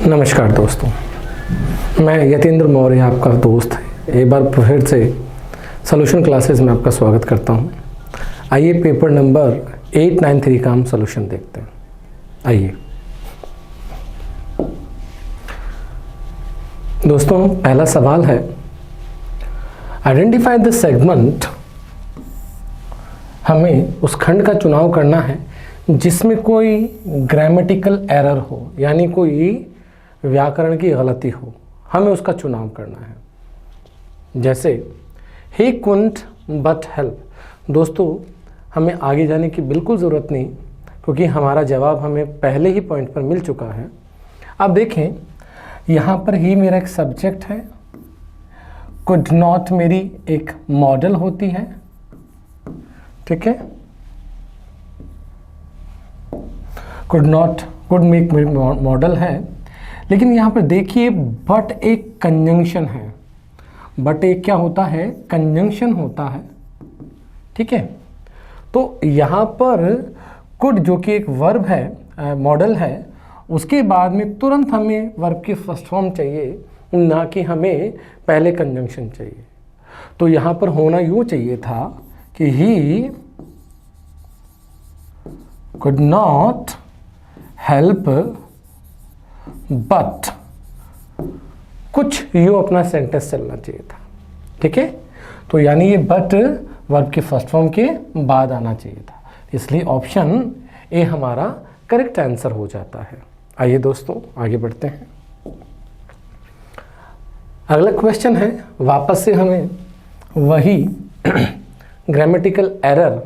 नमस्कार दोस्तों, मैं यतेंद्र मौर्य आपका दोस्त है। एक बार फिर से सॉल्यूशन क्लासेस में आपका स्वागत करता हूं। आइए पेपर नंबर 893 का हम सॉल्यूशन देखते हैं। आइए दोस्तों, पहला सवाल है आइडेंटिफाई द सेगमेंट। हमें उस खंड का चुनाव करना है जिसमें कोई ग्रामेटिकल एरर हो, यानी कोई व्याकरण की गलती हो, हमें उसका चुनाव करना है। जैसे ही कुंट बट हेल्प। दोस्तों, हमें आगे जाने की बिल्कुल ज़रूरत नहीं, क्योंकि हमारा जवाब हमें पहले ही पॉइंट पर मिल चुका है। अब देखें, यहाँ पर ही मेरा एक सब्जेक्ट है, कुड नॉट मेरी एक मॉडल होती है, ठीक है। कुड मेक मेरी मॉडल है, लेकिन यहाँ पर देखिए बट एक कंजंक्शन है। बट एक क्या होता है? कंजंक्शन होता है, ठीक है। तो यहाँ पर कुड जो कि एक वर्ब है, मॉडल है, उसके बाद में तुरंत हमें वर्ब की फर्स्ट फॉर्म चाहिए, ना कि हमें पहले कंजंक्शन चाहिए। तो यहाँ पर होना यूँ चाहिए था कि he could not help but, कुछ यूँ अपना सेंटेंस चलना चाहिए था, ठीक है। तो यानी ये बट वर्ब के फर्स्ट फॉर्म के बाद आना चाहिए था, इसलिए ऑप्शन ए हमारा करेक्ट आंसर हो जाता है। आइए दोस्तों आगे बढ़ते हैं। अगला क्वेश्चन है, वापस से हमें वही ग्रामेटिकल एरर,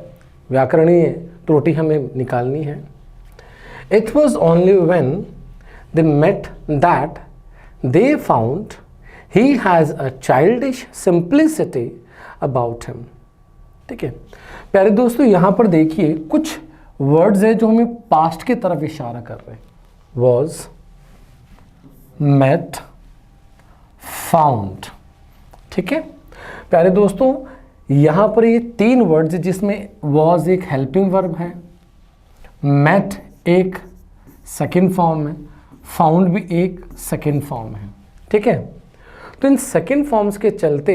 व्याकरणीय त्रुटि हमें निकालनी है। It was only when they met that they found he has a childish simplicity about him, ठीक है। प्यारे दोस्तों, यहाँ पर देखिए कुछ वर्ड्स है जो हमें पास्ट की तरफ इशारा कर रहे हैं। was, met, found, ठीक है। प्यारे दोस्तों, यहाँ पर ये तीन वर्ड्स है जिसमें was एक हेल्पिंग वर्ब है, met एक सेकेंड फॉर्म है, फाउंड भी एक सेकेंड फॉर्म है, ठीक है। तो इन सेकेंड फॉर्म्स के चलते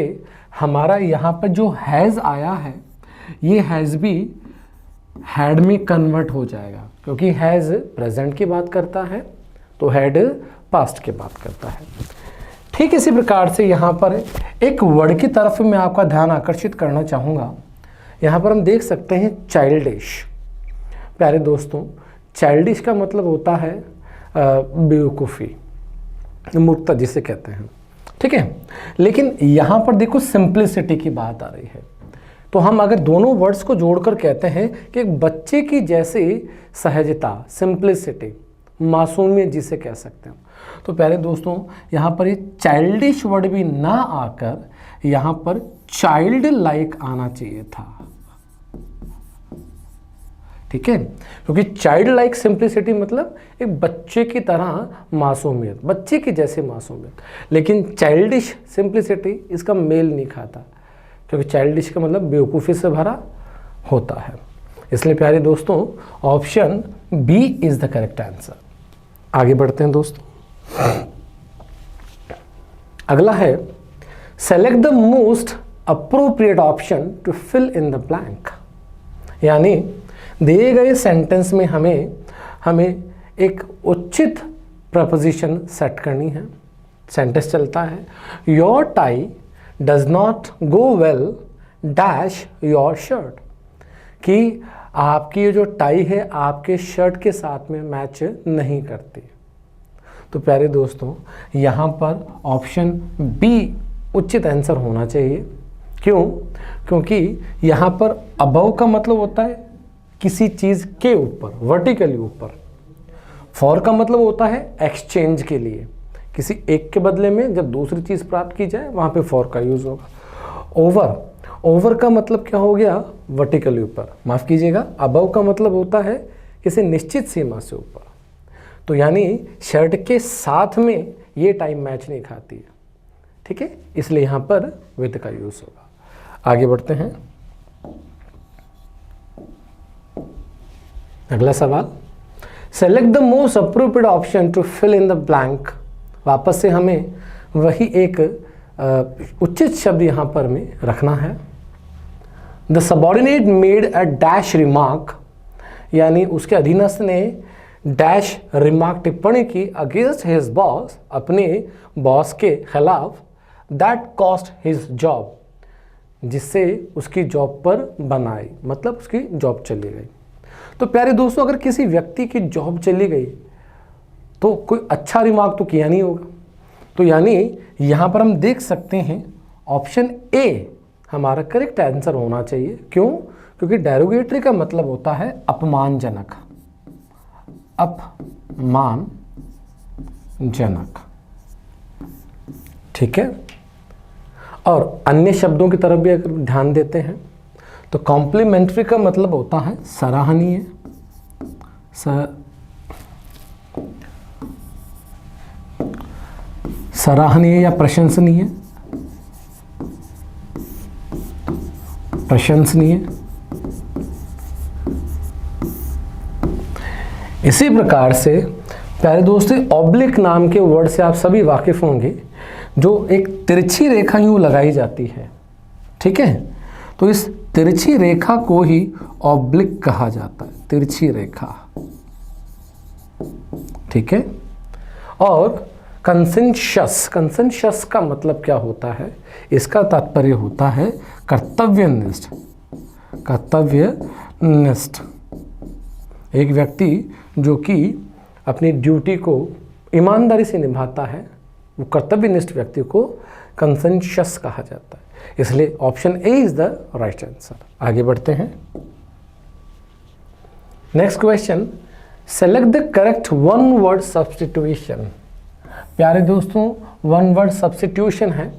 हमारा यहाँ पर जो हैज़ आया है, ये हैज़ भी हैड में कन्वर्ट हो जाएगा, क्योंकि हैज़ प्रेजेंट की बात करता है तो हैड पास्ट की बात करता है। ठीक इसी प्रकार से यहाँ पर एक वर्ड की तरफ मैं आपका ध्यान आकर्षित करना चाहूँगा। यहाँ पर हम देख सकते हैं चाइल्डिश। प्यारे दोस्तों, चाइल्डिश का मतलब होता है बेवकूफ़ी, मूर्खता जिसे कहते हैं, ठीक है। लेकिन यहाँ पर देखो सिंप्लिसिटी की बात आ रही है, तो हम अगर दोनों वर्ड्स को जोड़कर कहते हैं कि एक बच्चे की जैसी सहजता, सिंप्लिसिटी, मासूमियत जिसे कह सकते हैं। तो प्यारे दोस्तों, यहाँ पर ये चाइल्डिश वर्ड भी ना आकर यहाँ पर चाइल्ड लाइक आना चाहिए था, ठीक है। क्योंकि चाइल्ड लाइक सिंप्लिसिटी मतलब एक बच्चे की तरह मासूमियत, बच्चे की जैसे मासूमियत। लेकिन चाइल्डिश सिंप्लिसिटी इसका मेल नहीं खाता, क्योंकि चाइल्डिश का मतलब बेवकूफ़ी से भरा होता है। इसलिए प्यारे दोस्तों, option B is the correct answer. आगे बढ़ते हैं दोस्तों। अगला है, select the most appropriate option to fill in the blank. यानी दिए गए सेंटेंस में हमें एक उचित प्रपोजिशन सेट करनी है। सेंटेंस चलता है, your tie does not go well dash your shirt, कि आपकी जो टाई है आपके शर्ट के साथ में मैच नहीं करती। तो प्यारे दोस्तों, यहाँ पर ऑप्शन बी उचित आंसर होना चाहिए। क्यों? क्योंकि यहाँ पर अबव का मतलब होता है किसी चीज़ के ऊपर, वर्टिकली ऊपर। फॉर का मतलब होता है एक्सचेंज के लिए, किसी एक के बदले में जब दूसरी चीज़ प्राप्त की जाए वहाँ पे फॉर का यूज़ होगा। ओवर का मतलब क्या हो गया? वर्टिकली ऊपर, माफ़ कीजिएगा। अबव का मतलब होता है किसी निश्चित सीमा से ऊपर। तो यानी शर्ट के साथ में ये टाइम मैच नहीं खाती है, ठीक है। इसलिए यहाँ पर विद का यूज़ होगा। आगे बढ़ते हैं। अगला सवाल, select the most appropriate option to fill in the blank. वापस से हमें वही एक उचित शब्द यहाँ पर में रखना है। The subordinate made a dash remark, यानी उसके अधीनस्थ ने डैश रिमार्क टिप्पणी की अगेंस्ट हिज बॉस, अपने बॉस के खिलाफ, दैट कॉस्ट हिज जॉब, जिससे उसकी जॉब पर बनाई, मतलब उसकी जॉब चली गई। तो प्यारे दोस्तों, अगर किसी व्यक्ति की जॉब चली गई तो कोई अच्छा रिमार्क तो किया नहीं होगा। तो यानी यहाँ पर हम देख सकते हैं ऑप्शन ए हमारा करेक्ट आंसर होना चाहिए। क्यों? क्योंकि डेरोगेटरी का मतलब होता है अपमानजनक, अपमानजनक। ठीक है। और अन्य शब्दों की तरफ भी अगर ध्यान देते हैं तो कॉम्प्लीमेंट्री का मतलब होता है सराहनीय, सराहनीय या प्रशंसनीय, प्रशंसनीय। इसी प्रकार से प्यारे दोस्तों, ऑब्लिक नाम के वर्ड से आप सभी वाकिफ होंगे, जो एक तिरछी रेखा यूं लगाई जाती है। ठीक है। तो इस तिरछी रेखा को ही ऑब्लिक कहा जाता है, तिरछी रेखा। ठीक है। और कंसेंशस, कंसेंशस का मतलब क्या होता है? इसका तात्पर्य होता है कर्तव्यनिष्ठ, कर्तव्यनिष्ठ। एक व्यक्ति जो कि अपनी ड्यूटी को ईमानदारी से निभाता है, वो कर्तव्यनिष्ठ व्यक्ति को कंसेंशस कहा जाता है। इसलिए option A is the right answer. आगे बढ़ते हैं। Next question, select the correct one word substitution. प्यारे दोस्तों, वन वर्ड सब्स्टिट्यूशन है,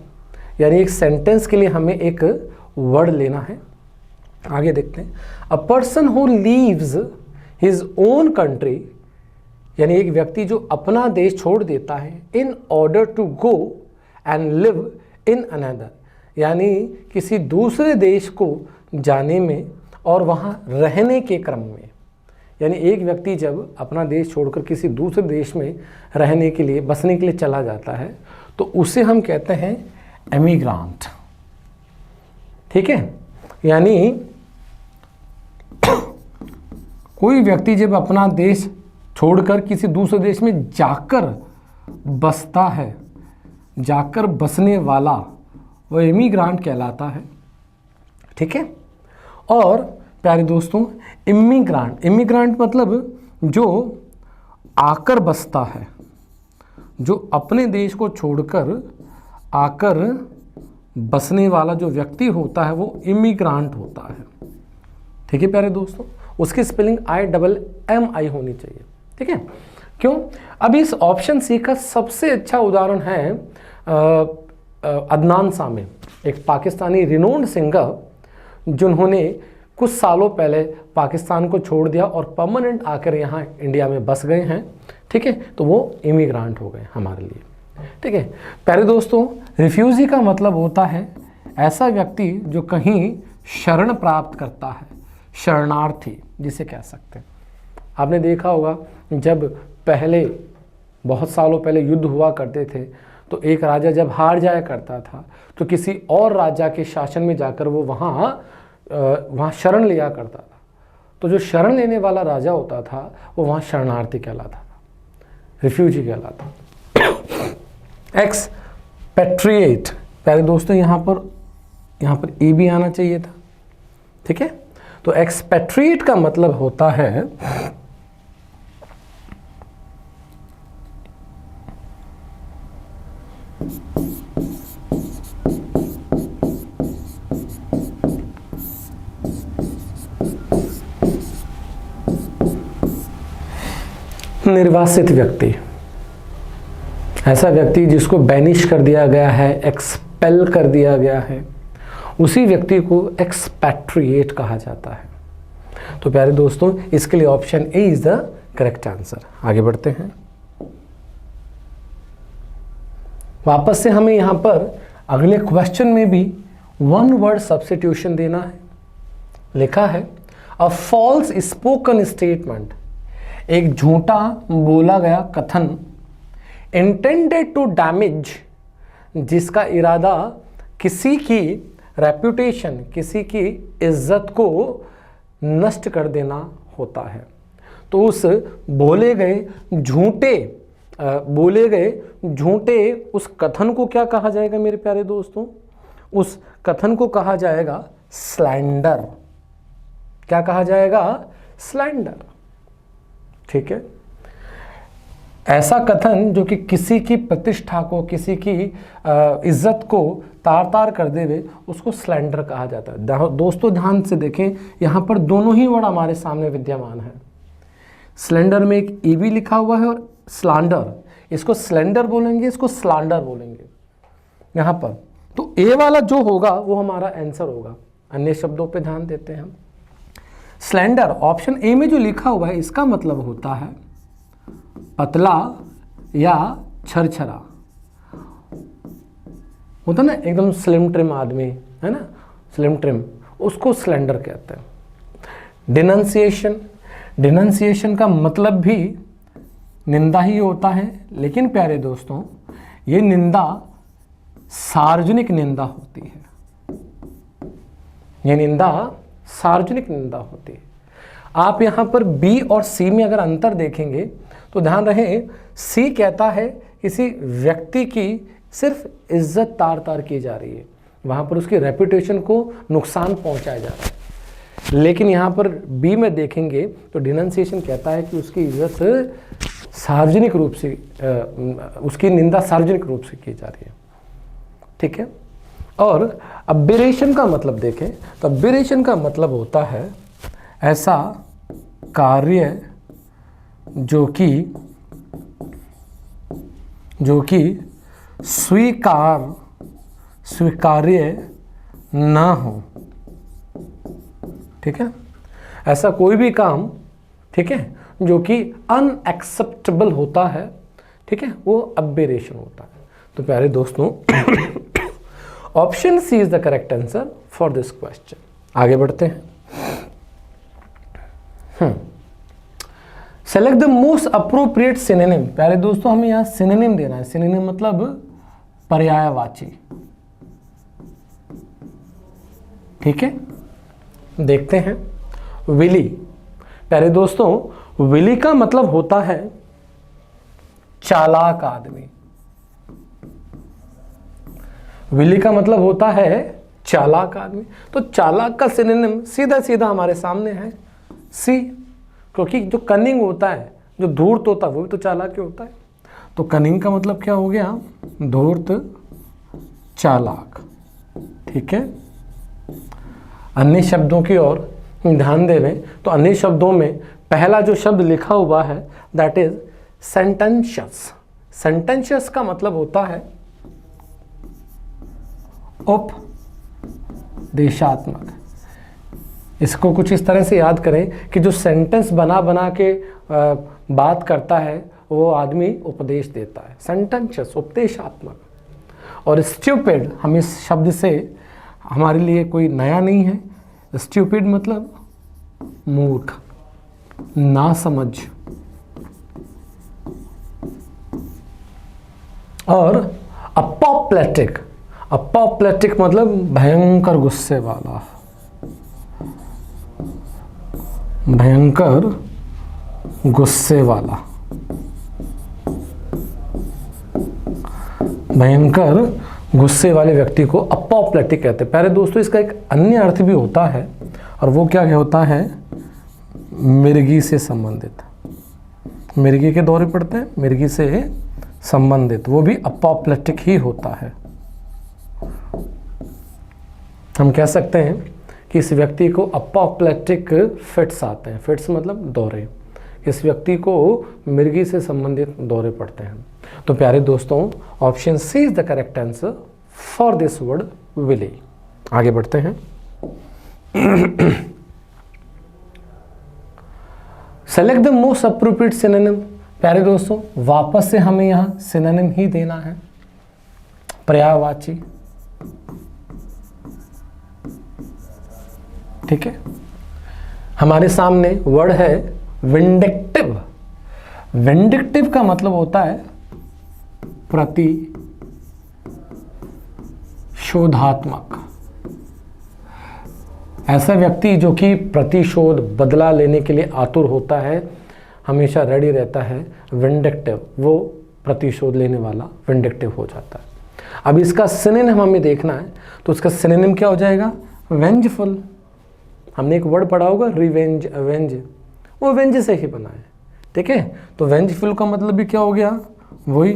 यानी एक सेंटेंस के लिए हमें एक वर्ड लेना है। आगे देखते हैं। A person who leaves his own country, यानी एक व्यक्ति जो अपना देश छोड़ देता है, in order to go and live in another, यानी किसी दूसरे देश को जाने में और वहाँ रहने के क्रम में। यानी एक व्यक्ति जब अपना देश छोड़कर किसी दूसरे देश में रहने के लिए, बसने के लिए चला जाता है, तो उसे हम कहते हैं एमिग्रांट। ठीक है। यानी कोई व्यक्ति जब अपना देश छोड़कर किसी दूसरे देश में जाकर बसता है, जाकर बसने वाला, वो इमिग्रांट कहलाता है। ठीक है। और प्यारे दोस्तों, इमिग्रांट, इमिग्रांट मतलब जो आकर बसता है, जो अपने देश को छोड़कर आकर बसने वाला जो व्यक्ति होता है, वो इमिग्रांट होता है। ठीक है प्यारे दोस्तों, उसकी स्पेलिंग IMMI होनी चाहिए। ठीक है। क्यों? अब इस ऑप्शन सी का सबसे अच्छा उदाहरण है अदनान सामी, एक पाकिस्तानी रिनोन्ड सिंगर, जिन्होंने कुछ सालों पहले पाकिस्तान को छोड़ दिया और परमानेंट आकर यहाँ इंडिया में बस गए हैं। ठीक है। तो वो इमिग्रांट हो गए हमारे लिए। ठीक है। प्यारे दोस्तों, रिफ्यूजी का मतलब होता है ऐसा व्यक्ति जो कहीं शरण प्राप्त करता है, शरणार्थी जिसे कह सकते हैं। आपने देखा होगा, जब पहले बहुत सालों पहले युद्ध हुआ करते थे, तो एक राजा जब हार जाया करता था तो किसी और राजा के शासन में जाकर वो वहाँ शरण लिया करता था। तो जो शरण लेने वाला राजा होता था वो वहाँ शरणार्थी कहलाता था, रिफ्यूजी कहलाता। एक्सपेट्रिएट, प्यारे दोस्तों यहाँ पर ए भी आना चाहिए था। ठीक है। तो एक्सपेट्रिएट का मतलब होता है निर्वासित व्यक्ति, ऐसा व्यक्ति जिसको बैनिश कर दिया गया है, एक्सपेल कर दिया गया है, उसी व्यक्ति को एक्सपैट्रिएट कहा जाता है। तो प्यारे दोस्तों, इसके लिए option A is the correct answer. आगे बढ़ते हैं। वापस से हमें यहां पर अगले क्वेश्चन में भी वन वर्ड सब्स्टिट्यूशन देना है। लिखा है अ फॉल्स स्पोकन स्टेटमेंट, एक झूठा बोला गया कथन, इंटेंडेड टू डैमेज, जिसका इरादा किसी की रेप्यूटेशन, किसी की इज्जत को नष्ट कर देना होता है। तो उस बोले गए झूठे उस कथन को क्या कहा जाएगा मेरे प्यारे दोस्तों? उस कथन को कहा जाएगा स्लैंडर। क्या कहा जाएगा? स्लैंडर। ठीक है। ऐसा कथन जो कि किसी की प्रतिष्ठा को, किसी की इज्जत को तार तार कर देवे, उसको स्लैंडर कहा जाता है। दोस्तों ध्यान से देखें, यहाँ पर दोनों ही वर्ड हमारे सामने विद्यमान है। स्लेंडर में एक ई भी लिखा हुआ है और स्लैंडर, इसको स्लेंडर बोलेंगे, इसको स्लैंडर बोलेंगे यहाँ पर। तो ए वाला जो होगा वो हमारा आंसर होगा। अन्य शब्दों पे ध्यान देते हैं हम। स्लेंडर ऑप्शन ए में जो लिखा हुआ है, इसका मतलब होता है पतला या छरछरा, होता ना एकदम स्लिम ट्रिम आदमी, है ना, स्लिम ट्रिम, उसको स्लेंडर कहते हैं। डिनंसिएशन का मतलब भी निंदा ही होता है, लेकिन प्यारे दोस्तों ये निंदा सार्वजनिक निंदा होती है। ये निंदा सार्वजनिक निंदा होती है। आप यहाँ पर बी और सी में अगर अंतर देखेंगे तो ध्यान रहे, सी कहता है किसी व्यक्ति की सिर्फ इज्जत तार तार की जा रही है, वहाँ पर उसकी रेपुटेशन को नुकसान पहुँचाया जा रहा है। लेकिन यहाँ पर बी में देखेंगे तो डिनंसिएशन कहता है कि उसकी इज्जत सार्वजनिक रूप से, उसकी निंदा सार्वजनिक रूप से की जा रही है। ठीक है। और अबेरेशन का मतलब देखें तो अबेरेशन का मतलब होता है ऐसा कार्य जो कि स्वीकार्य ना हो। ठीक है। ऐसा कोई भी काम, ठीक है, जो कि अनएक्सेप्टेबल होता है, ठीक है, वो अबेरेशन होता है। तो प्यारे दोस्तों option C is the correct answer for this question. आगे बढ़ते हैं। Select the most appropriate synonym. प्यारे दोस्तों हमें यहाँ सिनोनिम देना है। सिनोनिम मतलब पर्यायवाची। ठीक है। देखते हैं। विली। प्यारे दोस्तों विली का मतलब होता है चालाक आदमी। विली का मतलब होता है चालाक आदमी। तो चालाक का सिनोनिम सीधा सीधा हमारे सामने है सी, क्योंकि जो कनिंग होता है, जो धूर्त होता है, वो भी तो चालाक ही होता है। तो कनिंग का मतलब क्या हो गया? धूर्त, चालाक। ठीक है। अन्य शब्दों की ओर ध्यान देवें तो अन्य शब्दों में पहला जो शब्द लिखा हुआ है दैट इज सेंटेंशियस। सेंटेंशियस का मतलब होता है उपदेशात्मक। इसको कुछ इस तरह से याद करें कि जो सेंटेंस बना बना के बात करता है वो आदमी उपदेश देता है। सेंटेंशियस, उपदेशात्मक। और स्ट्यूपिड, हम इस शब्द से हमारे लिए कोई नया नहीं है। स्ट्यूपिड मतलब मूर्ख, नासमझ। और अपोप्लेटिक, अपोप्लेटिक मतलब भयंकर गुस्से वाला, भयंकर गुस्से वाला, भयंकर गुस्से वाले व्यक्ति को अपोप्लेटिक कहते हैं। प्यारे दोस्तों इसका एक अन्य अर्थ भी होता है, और वो क्या होता है? मिर्गी से संबंधित। मिर्गी के दौरे पड़ते हैं, मिर्गी से संबंधित, वो भी अपोप्लेटिक ही होता है। हम कह सकते हैं कि इस व्यक्ति को अपोप्लेटिक फिट्स आते हैं। फिट्स मतलब दौरे। इस व्यक्ति को मिर्गी से संबंधित दौरे पड़ते हैं। तो प्यारे दोस्तों option C is the correct answer for this word willy. आगे बढ़ते हैं। Select the most appropriate synonym. प्यारे दोस्तों वापस से हमें यहाँ सिनोनिम ही देना है, पर्यायवाची। ठीक है। हमारे सामने वर्ड है विंडिक्टिव। विंडिक्टिव का मतलब होता है प्रतिशोधात्मक। ऐसा व्यक्ति जो कि प्रतिशोध बदला लेने के लिए आतुर होता है, हमेशा रेडी रहता है, विंडिक्टिव, वो प्रतिशोध लेने वाला विंडिक्टिव हो जाता है। अब इसका सिनोनिम हमें देखना है, तो उसका सिनोनिम क्या हो जाएगा? वेंजफुल। हमने एक वर्ड पढ़ा होगा रिवेंज, अवेंज, वो वेंज से ही बना है, ठीक है। तो वेंजफुल का मतलब भी क्या हो गया? वही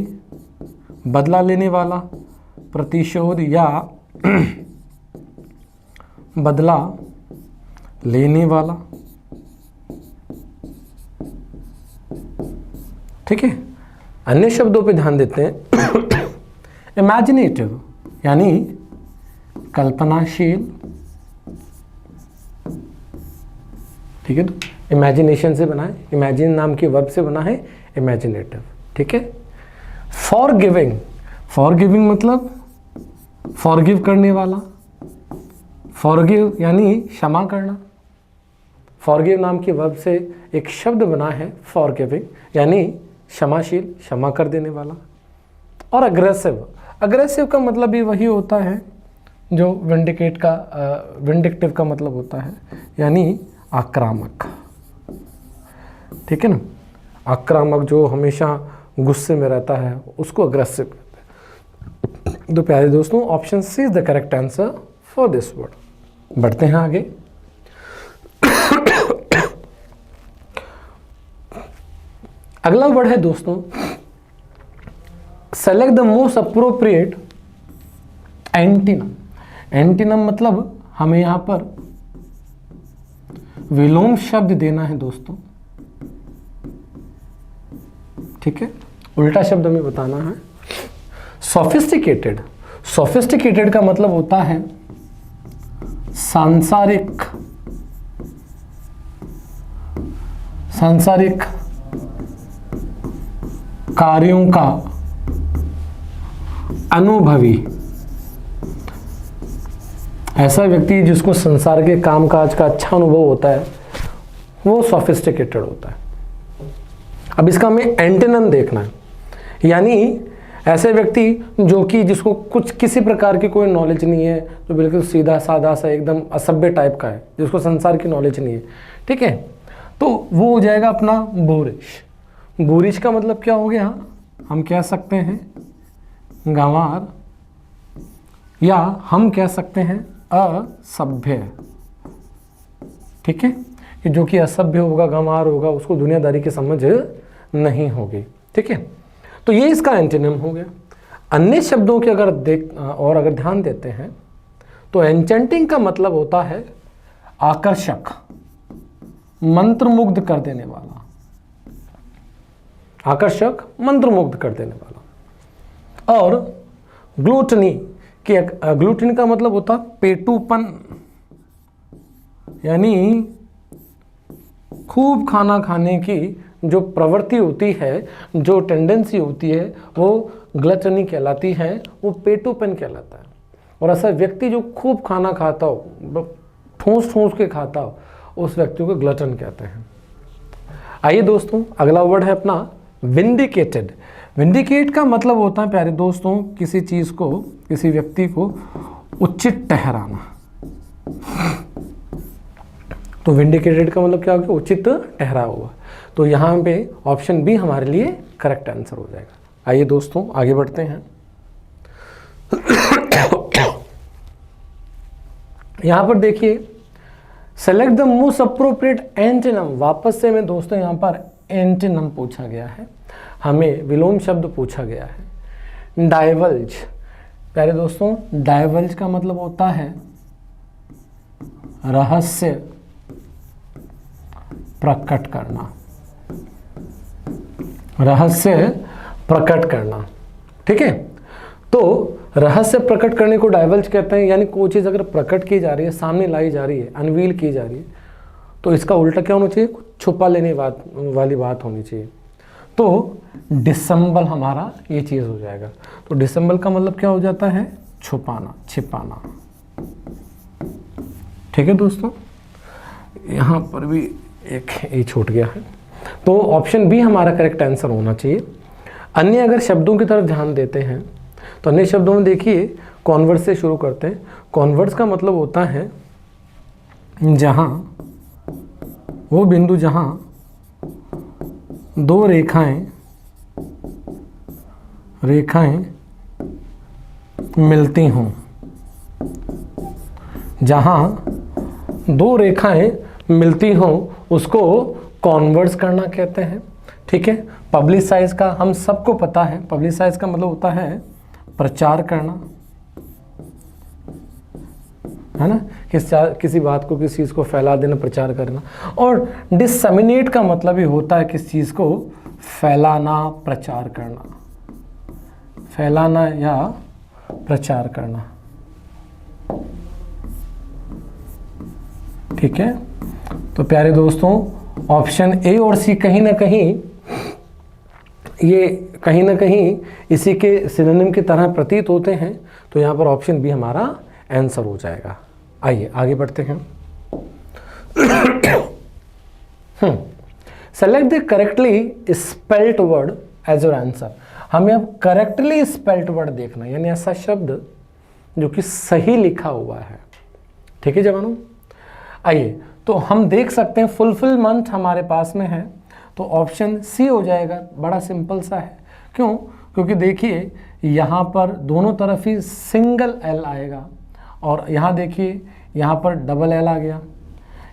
बदला लेने वाला, प्रतिशोध या बदला लेने वाला, ठीक है। अन्य शब्दों पे ध्यान देते हैं। इमेजिनेटिव यानी कल्पनाशील, ठीक है। तो इमेजिनेशन से बना है, इमेजिन नाम के वर्ब से बना है इमेजिनेटिव, ठीक है। फॉरगिविंग, फॉरगिविंग मतलब फॉरगिव करने वाला, फॉरगिव यानी क्षमा करना। फॉरगिव नाम के वर्ब से एक शब्द बना है फॉरगिविंग, यानी क्षमाशील, क्षमा कर देने वाला। और अग्रेसिव, अग्रेसिव का मतलब भी वही होता है जो विंडिक्टिव का मतलब होता है, यानी आक्रामक, ठीक है ना। आक्रामक जो हमेशा गुस्से में रहता है उसको अग्रेसिव कहते हैं। तो प्यारे दोस्तों, option C is the correct answer for this word. बढ़ते हैं आगे। अगला वर्ड है दोस्तों, select the most appropriate antonym. Antonym मतलब हमें यहां पर विलोम शब्द देना है दोस्तों, ठीक है। उल्टा शब्द हमें बताना है। सोफिस्टिकेटेड, सोफिस्टिकेटेड का मतलब होता है सांसारिक, सांसारिक कार्यों का अनुभवी। ऐसा व्यक्ति जिसको संसार के कामकाज का अच्छा अनुभव होता है वो सोफिस्टिकेटेड होता है। अब इसका हमें एंटीनम देखना है, यानी ऐसे व्यक्ति जो कि जिसको कुछ किसी प्रकार की कोई नॉलेज नहीं है, जो बिल्कुल सीधा साधा सा एकदम असभ्य टाइप का है, जिसको संसार की नॉलेज नहीं है, ठीक है। तो वो हो जाएगा अपना बोरिश। बोरिश का मतलब क्या हो गया? हम कह सकते हैं गंवार, या हम कह सकते हैं असभ्य, ठीक है। कि जो कि असभ्य होगा, गंवार होगा, उसको दुनियादारी की समझ नहीं होगी, ठीक है। तो ये इसका एंटीनिम हो गया। अन्य शब्दों के अगर अगर ध्यान देते हैं तो एन्चेंटिंग का मतलब होता है आकर्षक, मंत्रमुग्ध कर देने वाला, आकर्षक, मंत्रमुग्ध कर देने वाला। और ग्लूटनी, कि ग्लूटनी का मतलब होता है पेटूपन, यानी खूब खाना खाने की जो प्रवृत्ति होती है, जो टेंडेंसी होती है, वो ग्लटनी कहलाती है, वो पेटूपन कहलाता है। और ऐसा व्यक्ति जो खूब खाना खाता हो, ठूस ठूस के खाता हो, उस व्यक्ति को ग्लटन कहते हैं। आइए दोस्तों, अगला वर्ड है अपना विंडिकेटेड। विंडिकेट का मतलब होता है प्यारे दोस्तों किसी चीज़ को, किसी व्यक्ति को उचित ठहराना। तो विंडिकेटेड का मतलब क्या हो गया? उचित ठहरा हुआ। तो यहाँ पे ऑप्शन बी हमारे लिए करेक्ट आंसर हो जाएगा। आइए दोस्तों आगे बढ़ते हैं। यहाँ पर देखिए, select the most appropriate antonym. वापस से मैं दोस्तों यहाँ पर एंटीनम पूछा गया है, हमें विलोम शब्द पूछा गया है। डाइवल्ज, प्यारे दोस्तों डाइवल्ज का मतलब होता है रहस्य प्रकट करना, रहस्य प्रकट करना, ठीक है। तो रहस्य प्रकट करने को डाइवल्ज कहते हैं, यानी कोई चीज़ अगर प्रकट की जा रही है, सामने लाई जा रही है, अनवील की जा रही है, तो इसका उल्टा क्या होना चाहिए? कुछ छुपा लेने वाली बात होनी चाहिए। तो डिसम्बल हमारा ये चीज़ हो जाएगा। तो डिसम्बल का मतलब क्या हो जाता है? छुपाना, छिपाना, ठीक है दोस्तों। यहाँ पर भी एक ये छूट गया है। तो ऑप्शन बी हमारा करेक्ट आंसर होना चाहिए। अन्य अगर शब्दों की तरफ ध्यान देते हैं तो अन्य शब्दों में देखिए कॉन्वर्स से शुरू करते हैं। कॉन्वर्स का मतलब होता है जहां वो बिंदु जहां दो रेखाएं मिलती हों, जहां दो रेखाएं मिलती हों उसको कॉन्वर्स करना कहते हैं। ठीक है, पब्लिसाइज का हम सबको पता है, पब्लिसाइज का मतलब होता है प्रचार करना, है ना, किसी बात को, किसी चीज़ को फैला देना, प्रचार करना। और डिसमिनेट का मतलब ही होता है किस चीज़ को फैलाना, प्रचार करना, फैलाना या प्रचार करना। ठीक है, तो प्यारे दोस्तों ऑप्शन ए और सी कहीं ना कहीं इसी के सिनोनिम की तरह प्रतीत होते हैं, तो यहाँ पर ऑप्शन बी हमारा आंसर हो जाएगा। आइए आगे बढ़ते हैं। Select the correctly spelt word as your answer. हमें अब करेक्टली स्पेल्ट वर्ड देखना, यानी ऐसा शब्द जो कि सही लिखा हुआ है। ठीक है जवानों, आइए तो हम देख सकते हैं फुलफिलमेंट हमारे पास में है, तो ऑप्शन सी हो जाएगा। बड़ा सिंपल सा है, क्यों? क्योंकि देखिए यहाँ पर दोनों तरफ ही सिंगल एल आएगा, और यहाँ देखिए यहाँ पर डबल एल आ गया,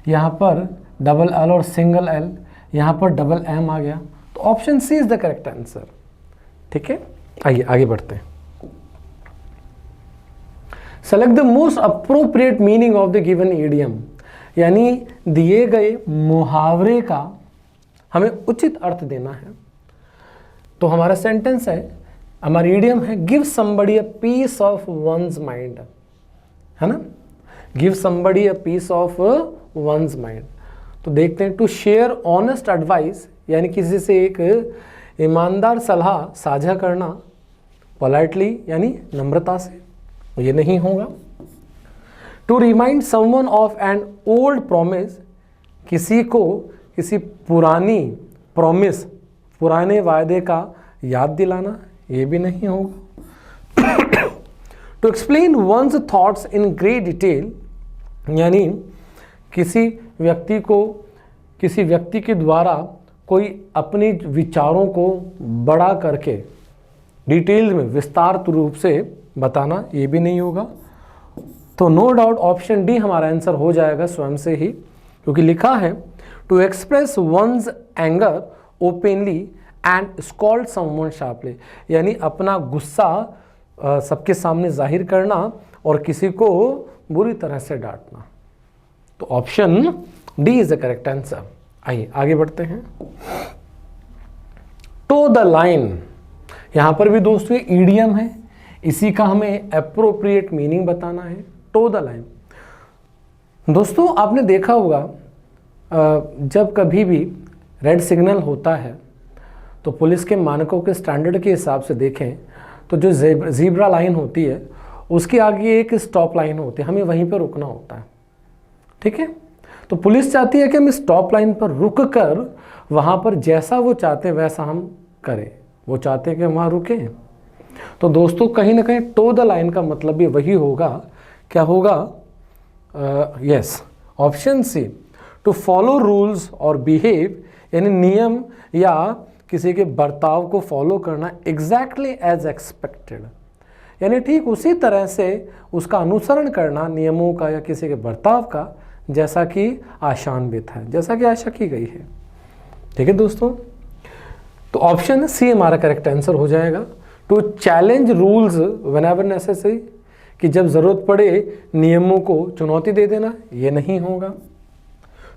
यहाँ पर डबल एल और सिंगल एल, यहाँ पर डबल एम आ गया, तो option C is the correct answer. ठीक है, आइए आगे बढ़ते हैं। Select the most appropriate meaning of the given idiom, यानी दिए गए मुहावरे का हमें उचित अर्थ देना है। तो हमारा सेंटेंस है, हमारी इडियम है, give somebody a piece of one's mind, है ना, give somebody a piece of one's mind. तो देखते हैं, टू शेयर ऑनेस्ट एडवाइस, यानी किसी से एक ईमानदार सलाह साझा करना, पोलाइटली यानी नम्रता से, ये नहीं होगा। To remind someone of an old promise, किसी को किसी पुरानी प्रॉमिस, पुराने वायदे का याद दिलाना, ये भी नहीं होगा। To explain one's thoughts in great detail, यानी किसी व्यक्ति के द्वारा कोई अपने विचारों को बड़ा करके डिटेल में विस्तार रूप से बताना, ये भी नहीं होगा। तो नो डाउट ऑप्शन डी हमारा आंसर हो जाएगा स्वयं से ही, क्योंकि लिखा है to express one's anger openly and scold someone sharply, यानी अपना गुस्सा सबके सामने जाहिर करना और किसी को बुरी तरह से डांटना। तो option D is the correct answer. आइए आगे बढ़ते हैं। टो द लाइन, यहां पर भी दोस्तों ईडियम है, इसी का हमें एप्रोप्रिएट मीनिंग बताना है। टो द लाइन, दोस्तों आपने देखा होगा जब कभी भी रेड सिग्नल होता है तो पुलिस के मानकों के स्टैंडर्ड के हिसाब से देखें तो जो ज़ीब्रा लाइन होती है उसके आगे एक स्टॉप लाइन होती है, हमें वहीं पर रुकना होता है। ठीक है, तो पुलिस चाहती है कि हम स्टॉप लाइन पर रुक कर वहाँ पर जैसा वो चाहते हैं वैसा हम करें, वो चाहते हैं कि हम वहाँ रुकें। तो दोस्तों कहीं ना कहीं टो द लाइन का मतलब भी वही होगा, क्या होगा? Yes, option C, to follow rules और बिहेव, यानी नियम या किसी के बर्ताव को फॉलो करना एग्जैक्टली एज एक्सपेक्टेड, यानी ठीक उसी तरह से उसका अनुसरण करना नियमों का या किसी के बर्ताव का जैसा कि आशान्वित है, जैसा कि आशा की गई है। ठीक है दोस्तों, तो ऑप्शन सी हमारा करेक्ट आंसर हो जाएगा। To challenge rules whenever necessary, कि जब ज़रूरत पड़े नियमों को चुनौती दे देना, ये नहीं होगा।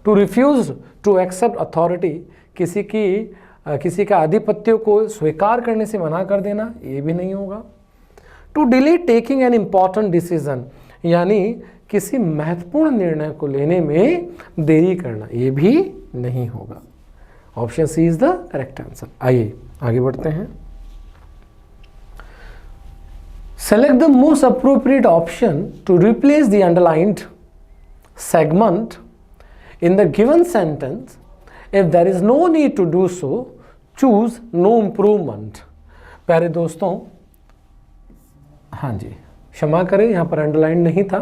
To refuse to accept authority, किसी का आधिपत्य को स्वीकार करने से मना कर देना, ये भी नहीं होगा। To delay taking an important decision, यानी किसी महत्वपूर्ण निर्णय को लेने में देरी करना, ये भी नहीं होगा। Option C is the correct answer. आइए आगे बढ़ते हैं। Select the most appropriate option to replace the underlined segment in the given sentence if there is no need to do so choose no improvement. प्यारे दोस्तों, हाँ जी क्षमा करें, यहाँ पर अंडरलाइन नहीं था।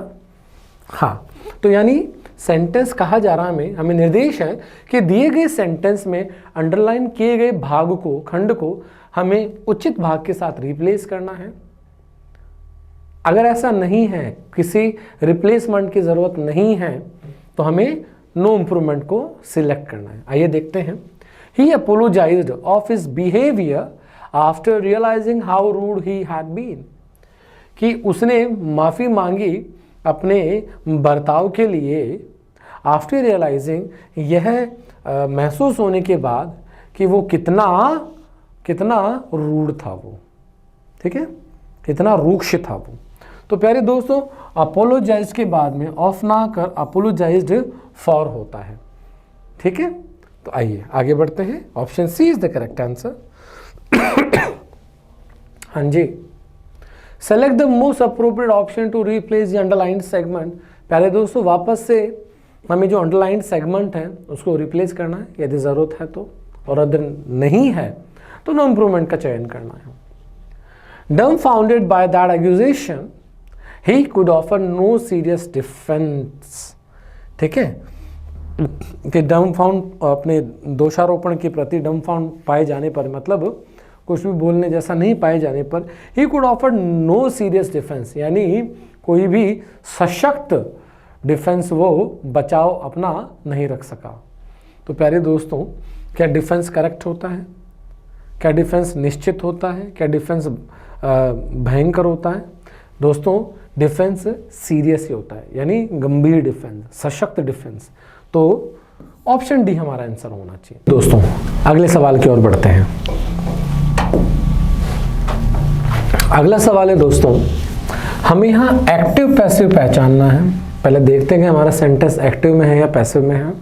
हाँ, तो यानी सेंटेंस कहा जा रहा है, हमें निर्देश है कि दिए गए सेंटेंस में अंडरलाइन किए गए भाग को, खंड को हमें उचित भाग के साथ रिप्लेस करना है। अगर ऐसा नहीं है, किसी रिप्लेसमेंट की जरूरत नहीं है, तो हमें नो इम्प्रूवमेंट को सिलेक्ट करना है। आइए देखते हैं। He apologised of his behaviour after realising how rude he had been, कि उसने माफ़ी मांगी अपने बर्ताव के लिए आफ्टर रियलाइजिंग, यह महसूस होने के बाद कि वो कितना रूड था वो, ठीक है, कितना रूक्ष था वो। तो प्यारे दोस्तों, अपोलोजाइज के बाद में ऑफ ना कर अपोलोजाइज्ड फॉर होता है, ठीक है। तो आइए आगे बढ़ते हैं। Option C is the correct answer. हाँ जी, select the most appropriate option to replace the underlined segment. प्यारे दोस्तों, वापस से हमें जो अंडरलाइंड सेगमेंट है उसको रिप्लेस करना है यदि ज़रूरत है तो, और अगर नहीं है तो नो इम्प्रूवमेंट का चयन करना है। Dumbfounded by that accusation he could offer no serious defence, ठीक है, कि डम्फाउंड, अपने दोषारोपण के प्रति डम्फाउंड पाए जाने पर, मतलब कुछ भी बोलने जैसा नहीं पाए जाने पर, he could offer no serious defence, यानी कोई भी सशक्त डिफेंस वो बचाव अपना नहीं रख सका। तो प्यारे दोस्तों, क्या डिफेंस करेक्ट होता है? क्या डिफेंस निश्चित होता है? क्या डिफेंस भयंकर होता है? दोस्तों, डिफेंस सीरियस ही होता है, यानी गंभीर डिफेंस, सशक्त डिफेंस। तो ऑप्शन डी हमारा आंसर होना चाहिए। दोस्तों, अगले सवाल की ओर बढ़ते हैं। अगला सवाल है दोस्तों, हमें यहाँ एक्टिव पैसिव पहचानना है। पहले देखते हैं कि हमारा सेंटेंस एक्टिव में है या पैसिव में है।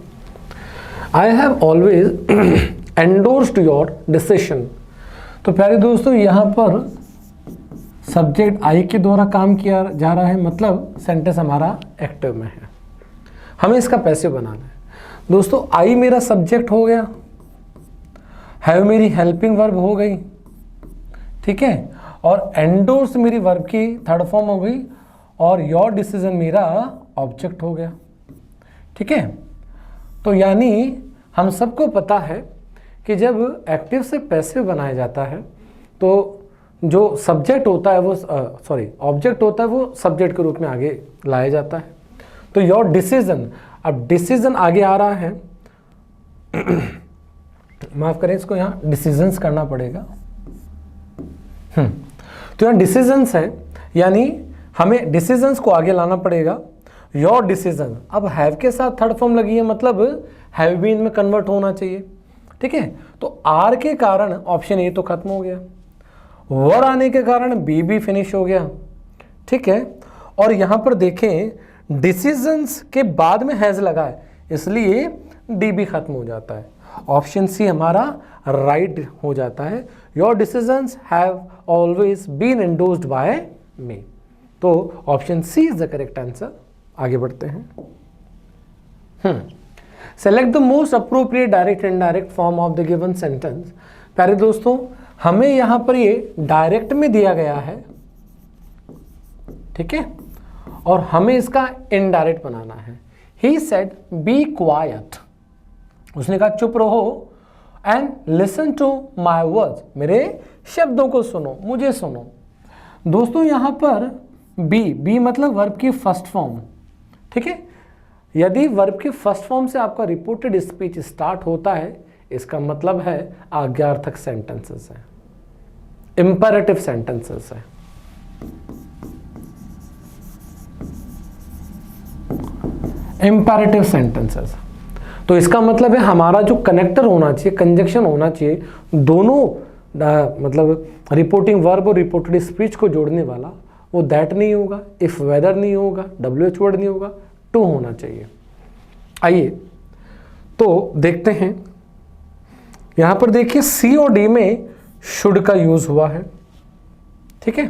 I have always endorsed your decision. तो प्यारे दोस्तों, यहाँ पर सब्जेक्ट आई के द्वारा काम किया जा रहा है, मतलब सेंटेंस हमारा एक्टिव में है। हमें इसका पैसिव बनाना है। दोस्तों, आई मेरा सब्जेक्ट हो गया, हैव मेरी हेल्पिंग वर्ब हो गई, ठीक है, और एंडोर्स मेरी वर्ब की थर्ड फॉर्म हो गई, और योर डिसीजन मेरा ऑब्जेक्ट हो गया, ठीक है। तो यानी हम सबको पता है कि जब एक्टिव से पैसिव बनाया जाता है तो जो सब्जेक्ट होता है वो ऑब्जेक्ट होता है वो सब्जेक्ट के रूप में आगे लाया जाता है। तो योर डिसीजन, अब डिसीजन आगे आ रहा है, माफ करें, इसको यहाँ डिसीजंस करना पड़ेगा। तो यहाँ डिसीजंस है, यानी हमें डिसीजंस को आगे लाना पड़ेगा। योर डिसीजन, अब हैव के साथ थर्ड फॉर्म लगी है, मतलब हैव बीन में कन्वर्ट होना चाहिए, ठीक है। तो आर के कारण ऑप्शन ए तो खत्म हो गया, वर आने के कारण बी भी फिनिश हो गया, ठीक है। और यहाँ पर देखें डिसीजंस के बाद में हैज लगा है, इसलिए डी भी खत्म हो जाता है। ऑप्शन सी हमारा राइट हो जाता है। Your decisions have always been endorsed by me. तो option C is the correct answer. आगे बढ़ते हैं। Select the most appropriate direct and indirect form of the given sentence. प्यारे दोस्तों, हमें यहां पर ये डायरेक्ट में दिया गया है, ठीक है, और हमें इसका इनडायरेक्ट बनाना है। ही सेड बी क्वाइट, उसने कहा चुप रहो, and listen to my words, मेरे शब्दों को सुनो, मुझे सुनो। दोस्तों, यहां पर बी मतलब वर्ब की फर्स्ट फॉर्म, ठीक है। यदि वर्ब की फर्स्ट फॉर्म से आपका रिपोर्टेड स्पीच स्टार्ट होता है, इसका मतलब है आज्ञार्थक सेंटेंसेस है, इंपेरेटिव सेंटेंसेस है। इंपेरेटिव सेंटेंसेस, तो इसका मतलब है हमारा जो कनेक्टर होना चाहिए, कंजक्शन होना चाहिए, दोनों मतलब रिपोर्टिंग वर्ब और रिपोर्टेड स्पीच को जोड़ने वाला, वो दैट नहीं होगा, इफ वेदर नहीं होगा, WH वर्ड नहीं होगा, टू होना चाहिए। आइए तो देखते हैं, यहां पर देखिए सी और डी में शुड का यूज हुआ है, ठीक है,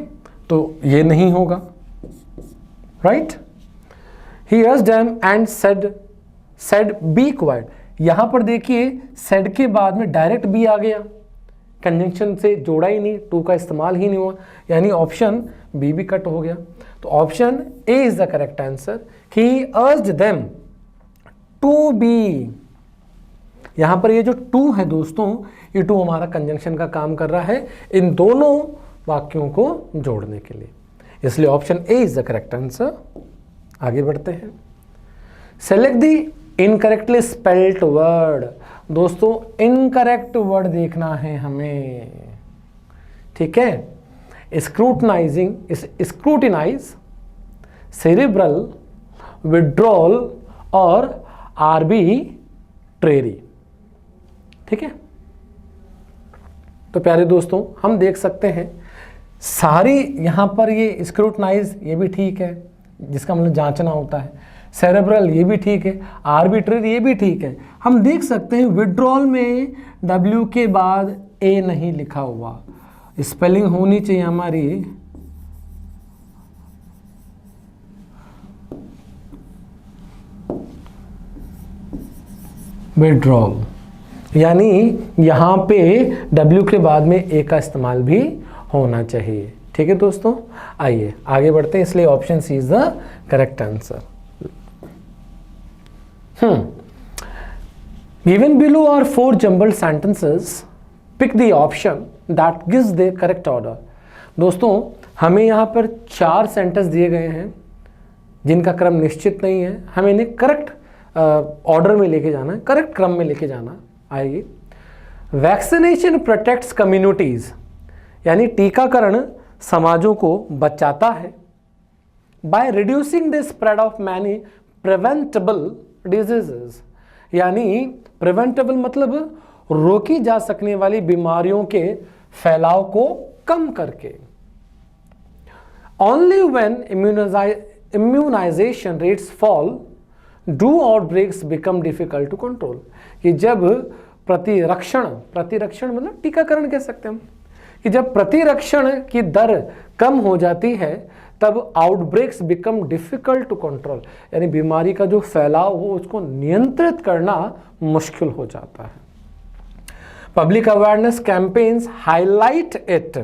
तो ये नहीं होगा, right. He urged them and said be quiet, यहां पर देखिए सेड के बाद में डायरेक्ट बी आ गया, कंजंक्शन से जोड़ा ही नहीं, टू का इस्तेमाल ही नहीं हुआ, यानी ऑप्शन बी भी कट हो गया। तो option A is the correct answer. He urged them to be. यहां पर ये जो टू है दोस्तों, ये टू हमारा कंजंक्शन का काम कर रहा है इन दोनों वाक्यों को जोड़ने के लिए, इसलिए option A is the correct answer. आगे बढ़ते हैं। Select the incorrectly spelled word. दोस्तों इनकरेक्ट वर्ड देखना है हमें, ठीक है। स्क्रूटनाइजिंग, स्क्रूटिनाइज, सेरिब्रल, विड्रॉल और आर्बिट्रेरी, ठीक है। तो प्यारे दोस्तों हम देख सकते हैं सारी यहां पर ये स्क्रूटनाइज ये भी ठीक है, जिसका मतलब जांचना होता है, सेरेब्रल ये भी ठीक है, आर्बिट्रेरी ये भी ठीक है। हम देख सकते हैं विड्रॉल में W के बाद A नहीं लिखा हुआ, स्पेलिंग होनी चाहिए हमारी विड्रॉल, यानी यहां पे W के बाद में A का इस्तेमाल भी होना चाहिए, ठीक है दोस्तों। आइए आगे बढ़ते हैं, इसलिए option C is the correct answer. Given below are 4 jumbled sentences. Pick the option that gives the correct order. दोस्तों हमें यहाँ पर 4 सेंटेंस दिए गए हैं जिनका क्रम निश्चित नहीं है, हमें इन्हें करेक्ट ऑर्डर में लेके जाना है, करेक्ट क्रम में लेके जाना। आइए, वैक्सीनेशन प्रोटेक्ट्स कम्युनिटीज, यानी टीकाकरण समाजों को बचाता है। By reducing the spread of many preventable diseases, यानी प्रिवेंटेबल मतलब रोकी जा सकने वाली बीमारियों के फैलाव को कम करके। Only when immunisation rates fall do outbreaks become difficult to control, कि जब प्रतिरक्षण मतलब टीकाकरण कह सकते हैं हम, कि जब प्रतिरक्षण की दर कम हो जाती है तब outbreaks become difficult to control, यानी बीमारी का जो फैलाव हो उसको नियंत्रित करना मुश्किल हो जाता है। Public awareness campaigns highlight it,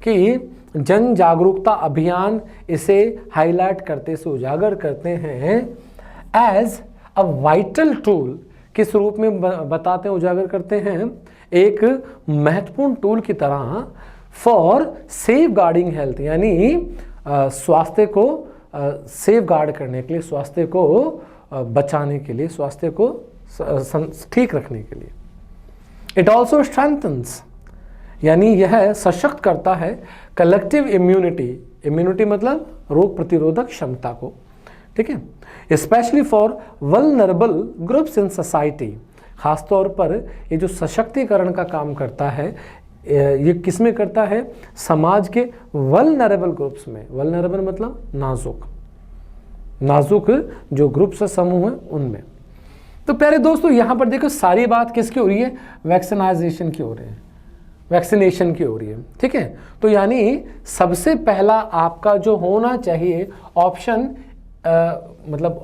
कि जन जागरूकता अभियान इसे हाईलाइट करते से उजागर करते हैं एज अ वाइटल टूल, किस रूप में बताते हैं, उजागर करते हैं एक महत्वपूर्ण टूल की तरह, फॉर सेफ गार्डिंग हेल्थ, यानी स्वास्थ्य को सेफ गार्ड करने के लिए, स्वास्थ्य को बचाने के लिए, स्वास्थ्य को ठीक रखने के लिए। इट ऑल्सो स्ट्रेंथन्स, यानी यह सशक्त करता है कलेक्टिव इम्यूनिटी, इम्यूनिटी मतलब रोग प्रतिरोधक क्षमता को, ठीक है। Specially for vulnerable groups in society, खासतौर पर ये जो सशक्तिकरण का काम करता है ये किस में करता है, समाज के वल्नरेबल ग्रुप्स में। वल्नरेबल मतलब नाजुक जो ग्रुप्स समूह है उनमें। तो प्यारे दोस्तों यहाँ पर देखो सारी बात किसकी हो रही है, वैक्सीनाइजेशन की हो रही है, वैक्सीनेशन की हो रही है, ठीक है। तो यानी सबसे पहला आपका जो होना चाहिए ऑप्शन मतलब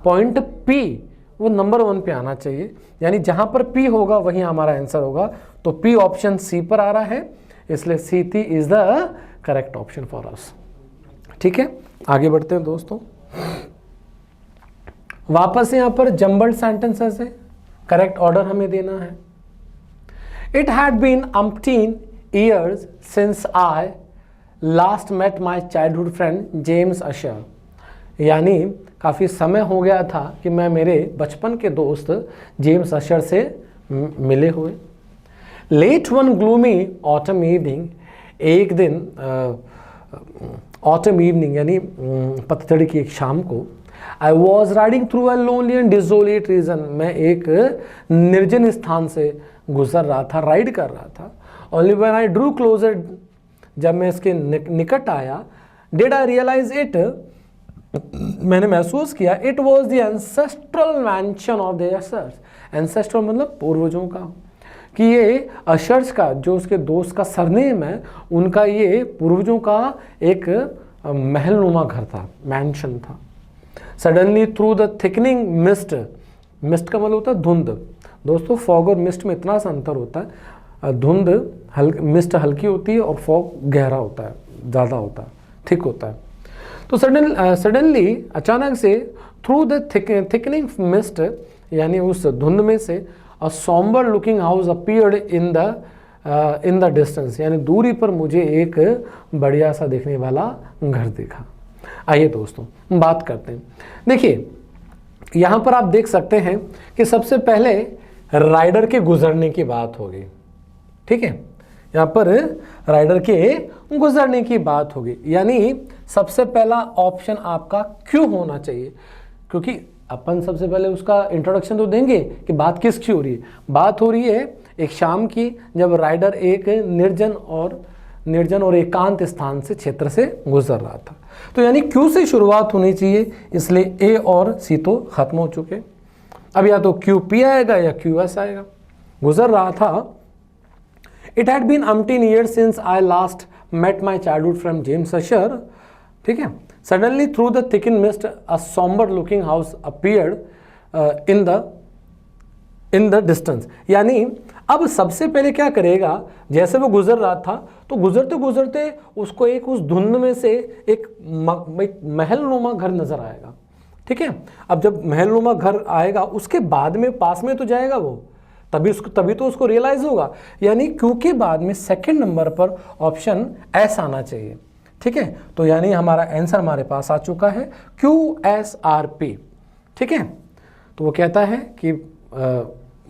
पॉइंट पी वो नंबर 1 पे आना चाहिए, यानी जहां पर पी होगा वही हमारा आंसर होगा। तो पी ऑप्शन सी पर आ रहा है, इसलिए C is the correct option for us, ठीक है। आगे बढ़ते हैं दोस्तों, वापस यहां पर जम्बल्ड सेंटेंसेस है, करेक्ट ऑर्डर हमें देना है। It had been umpteen years since I last met my childhood friend James Usher, यानी काफ़ी समय हो गया था कि मैं मेरे बचपन के दोस्त जेम्स अशर से मिले हुए। Let one gloomy autumn evening, एक दिन ऑटम इवनिंग यानी पतझड़ की एक शाम को, I was riding through a lonely and desolate region, मैं एक निर्जन स्थान से गुजर रहा था, राइड कर रहा था। Only when I drew closer, जब मैं इसके निकट आया, डिड आई रियलाइज इट, मैंने महसूस किया, it was the ancestral mention of the ushers, ancestral मतलब पूर्वजों का, कि ये अशर्स का जो उसके दोस्त का सरनेम है, उनका ये पूर्वजों का एक महलनुमा घर था, मैंशन था। Suddenly through the thickening mist, mist का मतलब होता है धुंध। दोस्तों फॉग और मिस्ट में इतना सा अंतर होता है, धुंध मिस्ट हल्की होती है और फॉग गहरा होता है, ज़्यादा होता है, थिक होता है। तो सडनली अचानक से थ्रू द थिकनिंग मिस्ट, यानी उस धुंध में से a sombre looking house appeared in the distance, यानी दूरी पर मुझे एक बढ़िया सा दिखने वाला घर दिखा। आइए दोस्तों बात करते हैं। देखिए यहाँ पर आप देख सकते हैं कि सबसे पहले राइडर के गुजरने की बात होगी, ठीक है, यहाँ पर राइडर के गुजरने की बात होगी, यानी सबसे पहला ऑप्शन आपका क्यों होना चाहिए, क्योंकि अपन सबसे पहले उसका इंट्रोडक्शन तो देंगे कि बात किसकी हो रही है। बात हो रही है एक शाम की, जब राइडर एक निर्जन और एकांत स्थान से क्षेत्र से गुजर रहा था। तो यानी क्यू से शुरुआत होनी चाहिए, इसलिए ए और सी तो खत्म हो चुके। अब या तो क्यू पी आएगा या क्यू एस आएगा। गुजर रहा था, it had been umpteen years since I last met my childhood friend James Usher, ठीक है। Suddenly through the thicken mist a sombre looking house appeared in the distance, यानी अब सबसे पहले क्या करेगा, जैसे वो गुजर रहा था तो गुजरते गुजरते उसको एक उस धुंध में से एक महलनुमा घर नजर आएगा, ठीक है। अब जब महलनुमा घर आएगा उसके बाद में पास में तो जाएगा वो, तभी तो उसको रियलाइज होगा, यानी क्यू के बाद में सेकंड नंबर पर ऑप्शन एस आना चाहिए, ठीक है। तो यानी हमारा आंसर हमारे पास आ चुका है QSRP, ठीक है। तो वो कहता है कि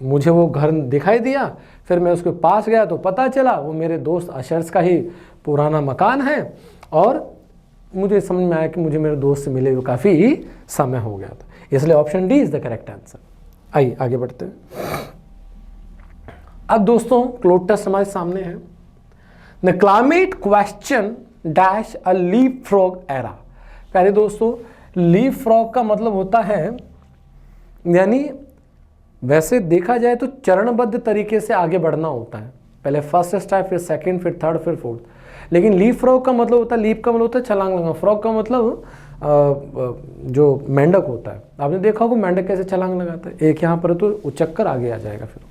मुझे वो घर दिखाई दिया, फिर मैं उसके पास गया तो पता चला वो मेरे दोस्त अशर्स का ही पुराना मकान है, और मुझे समझ में आया कि मुझे मेरे दोस्त से मिले हुए काफ़ी समय हो गया था, इसलिए option D is the correct answer. आइए आगे बढ़ते हैं। अब दोस्तों क्लोज टेस्ट हमारे सामने है। The climate question dash a leapfrog era. पहले दोस्तों लीप फ्रॉग का मतलब होता है, यानी वैसे देखा जाए तो चरणबद्ध तरीके से आगे बढ़ना होता है, पहले फर्स्ट स्टेप, फिर सेकंड, फिर थर्ड, फिर फोर्थ। लेकिन लीप फ्रॉग का मतलब होता है, लीप का मतलब होता है छलांग लगाना, फ्रॉग का मतलब जो मेंढक होता है, आपने देखा होगा मेंढक कैसे छलांग लगाता है, एक यहाँ पर तो उचक्कर आगे आ जाएगा फिर।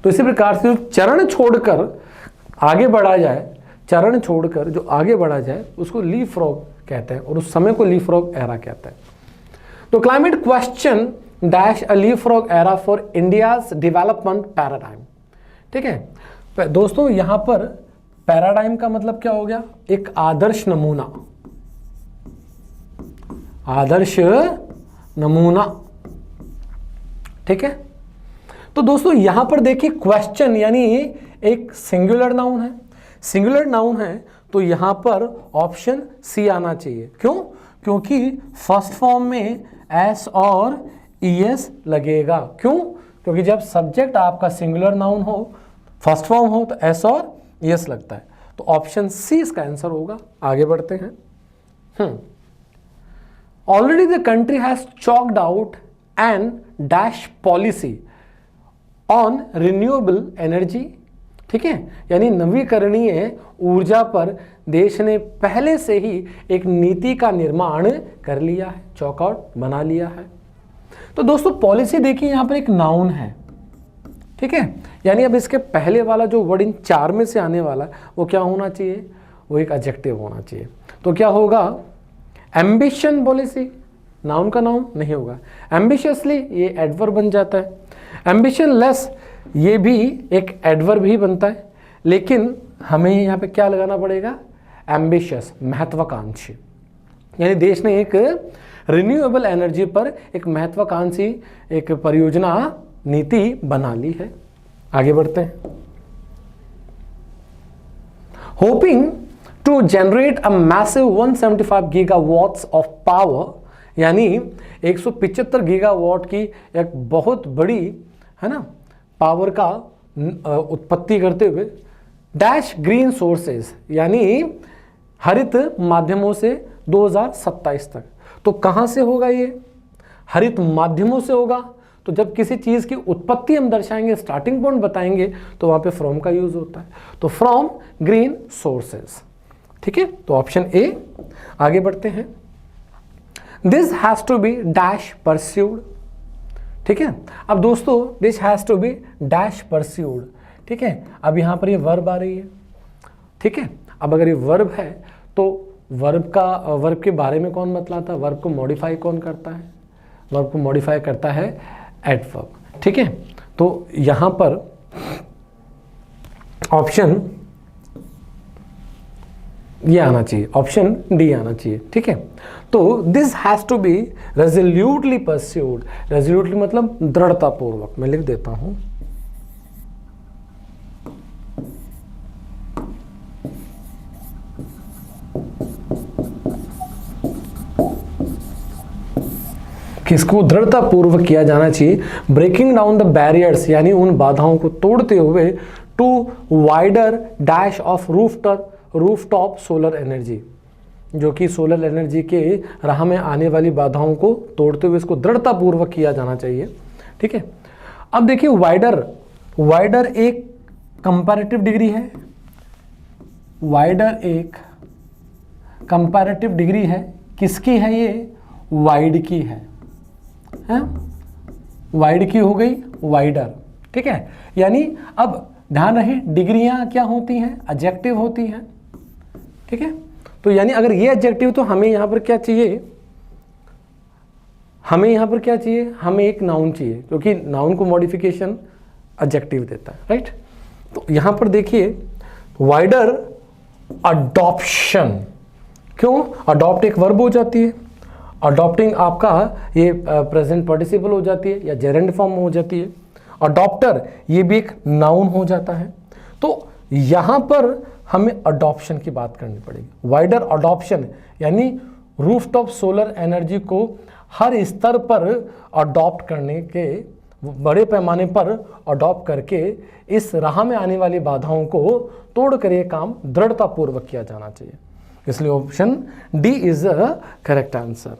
तो इसी प्रकार से चरण छोड़कर आगे बढ़ा जाए, चरण छोड़कर जो आगे बढ़ा जाए उसको लीप फ्रॉग कहते हैं, और उस समय को लीप फ्रॉग एरा कहते हैं। तो climate question dash a leapfrog era for India's development paradigm, ठीक है दोस्तों। यहां पर पैराडाइम का मतलब क्या हो गया, एक आदर्श नमूना, आदर्श नमूना, ठीक है। तो दोस्तों यहां पर देखिए क्वेश्चन यानी एक सिंगुलर नाउन है, सिंगुलर नाउन है तो यहां पर ऑप्शन सी आना चाहिए। क्यों? क्योंकि फर्स्ट फॉर्म में एस और ईएस लगेगा। क्यों? क्योंकि जब सब्जेक्ट आपका सिंगुलर नाउन हो, फर्स्ट फॉर्म हो, तो एस और ईएस लगता है, तो ऑप्शन सी इसका आंसर होगा। आगे बढ़ते हैं। Already the country has choked out and dash policy on renewable energy, ठीक है, यानी नवीकरणीय ऊर्जा पर देश ने पहले से ही एक नीति का निर्माण कर लिया है, चॉकआउट बना लिया है। तो दोस्तों पॉलिसी देखिए यहां पर एक नाउन है, ठीक है, यानी अब इसके पहले वाला जो वर्ड इन चार में से आने वाला है वो क्या होना चाहिए, वो एक एडजेक्टिव होना चाहिए। तो क्या होगा, एम्बिशन पॉलिसी, नाउन का नाउन नहीं होगा, एम्बिशियसली ये एडवर्ब बन जाता है, एम्बिशन लेस ये भी एक एडवर्ब ही बनता है, लेकिन हमें यहाँ पे क्या लगाना पड़ेगा, एम्बिशियस, महत्वाकांक्षी, यानी देश ने एक रिन्यूएबल एनर्जी पर एक महत्वाकांक्षी एक परियोजना नीति बना ली है। आगे बढ़ते हैं। Hoping to generate a massive 175 gigawatts of power, यानी 175 गीगावाट की एक बहुत बड़ी है ना पावर का उत्पत्ति करते हुए, डैश ग्रीन सोर्सेज, यानी हरित माध्यमों से 2027 तक। तो कहां से होगा ये, हरित माध्यमों से होगा। तो जब किसी चीज की उत्पत्ति हम दर्शाएंगे, स्टार्टिंग पॉइंट बताएंगे, तो वहां पे फ्रॉम का यूज होता है, तो फ्रॉम ग्रीन सोर्सेज, ठीक है, तो ऑप्शन ए। आगे बढ़ते हैं। This has to be dash pursued, ठीक है। अब दोस्तों this has to be dash pursued, ठीक है। अब यहाँ पर ये वर्ब आ रही है, ठीक है। अब अगर ये वर्ब है तो वर्ब के बारे में कौन बतलाता है, वर्ब को मॉडिफाई कौन करता है, वर्ब को मॉडिफाई करता है एडवर्ब, ठीक है। तो यहाँ पर ऑप्शन ये आना चाहिए, ऑप्शन डी आना चाहिए, ठीक है। तो this has to be resolutely pursued, resolutely मतलब दृढ़तापूर्वक, मैं लिख देता हूं किसको दृढ़तापूर्वक किया जाना चाहिए, ब्रेकिंग डाउन द बैरियर्स यानी उन बाधाओं को तोड़ते हुए to wider dash of rooftop solar energy, जो कि सोलर एनर्जी के राह में आने वाली बाधाओं को तोड़ते हुए इसको दृढ़तापूर्वक किया जाना चाहिए, ठीक है। अब देखिए वाइडर एक कंपैरेटिव डिग्री है, वाइडर एक कंपैरेटिव डिग्री है, किसकी है ये, वाइड की है, वाइड की हो गई वाइडर, ठीक है। यानी अब ध्यान रहे डिग्रियां क्या होती हैं, एडजेक्टिव होती हैं, ठीक है। तो यानी अगर ये एडजेक्टिव तो हमें यहां पर क्या चाहिए, हमें एक नाउन चाहिए, क्योंकि नाउन को मॉडिफिकेशन एडजेक्टिव देता है, राइट। तो यहां पर देखिए वाइडर अडॉप्शन, क्यों, अडॉप्ट एक वर्ब हो जाती है, अडॉप्टिंग आपका ये प्रेजेंट पार्टिसिपल हो जाती है या जेरेंड फॉर्म हो जाती है, अडॉप्टर ये भी एक नाउन हो जाता है। तो यहाँ पर हमें अडॉप्शन की बात करनी पड़ेगी, वाइडर अडॉप्शन यानी रूफटॉप सोलर एनर्जी को हर स्तर पर अडॉप्ट करने के, बड़े पैमाने पर अडॉप्ट करके इस राह में आने वाली बाधाओं को तोड़कर ये काम दृढ़तापूर्वक किया जाना चाहिए, इसलिए option D is a correct answer,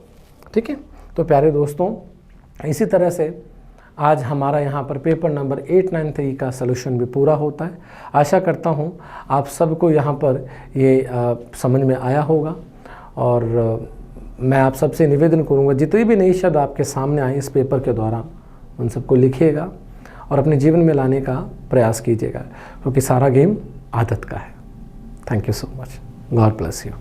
ठीक है। तो प्यारे दोस्तों इसी तरह से आज हमारा यहाँ पर पेपर नंबर 893 का सलूशन भी पूरा होता है। आशा करता हूँ आप सबको यहाँ पर ये समझ में आया होगा, और मैं आप सबसे निवेदन करूँगा जितने भी नए शब्द आपके सामने आए इस पेपर के दौरान उन सबको लिखिएगा और अपने जीवन में लाने का प्रयास कीजिएगा, क्योंकि सारा गेम आदत का है। Thank you so much, God bless you.